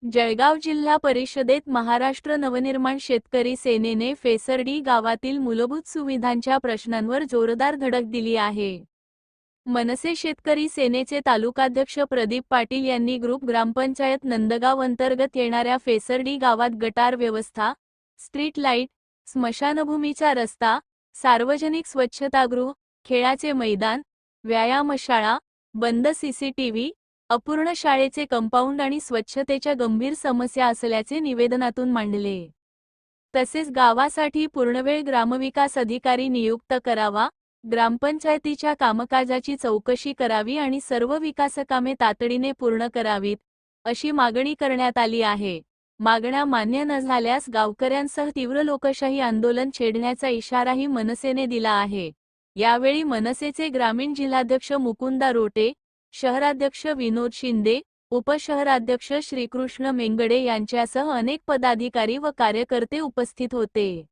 जळगाव जिल्हा परिषदेत महाराष्ट्र नवनिर्माण शेतकरी सेनेने फेसर्डी गावातील मूलभूत सुविधांच्या प्रश्नांवर जोरदार धडक दिली आहे। मनसे शेतकरी सेनेचे तालुकाध्यक्ष प्रदीप पाटील यांनी ग्रुप ग्रामपंचायत नंदगाव अंतर्गत येणाऱ्या फेसर्डी गावात गटार व्यवस्था, स्ट्रीट लाईट, स्मशानभूमीचा रस्ता, सार्वजनिक स्वच्छतागृह, खेळाचे मैदान, व्यायामशाळा, बंद सीसीटीव्ही, अपूर्ण शाळेचे कंपाऊंड आणि स्वच्छतेच्या गंभीर समस्या असल्याचे निवेदनातून मांडले। तसेच गावासाठी पूर्णवेळ ग्रामविकास अधिकारी नियुक्त करावा, ग्रामपंचायतीच्या कामकाजाची चौकशी करावी आणि सर्व विकासकामे तातडीने पूर्ण करावीत, अशी मागणी करण्यात आली आहे। मागण्या मान्य न झाल्यास गावकऱ्यांसह तीव्र लोकशाही आंदोलन छेडण्याचा इशाराही मनसेने दिला आहे। यावेळी मनसेचे ग्रामीण जिल्हाध्यक्ष मुकुंदा रोटे, शहराध्यक्ष विनोद शिंदे, उपशहराध्यक्ष श्रीकृष्ण मेंगडे यांच्यासह अनेक पदाधिकारी व कार्यकर्ते उपस्थित होते।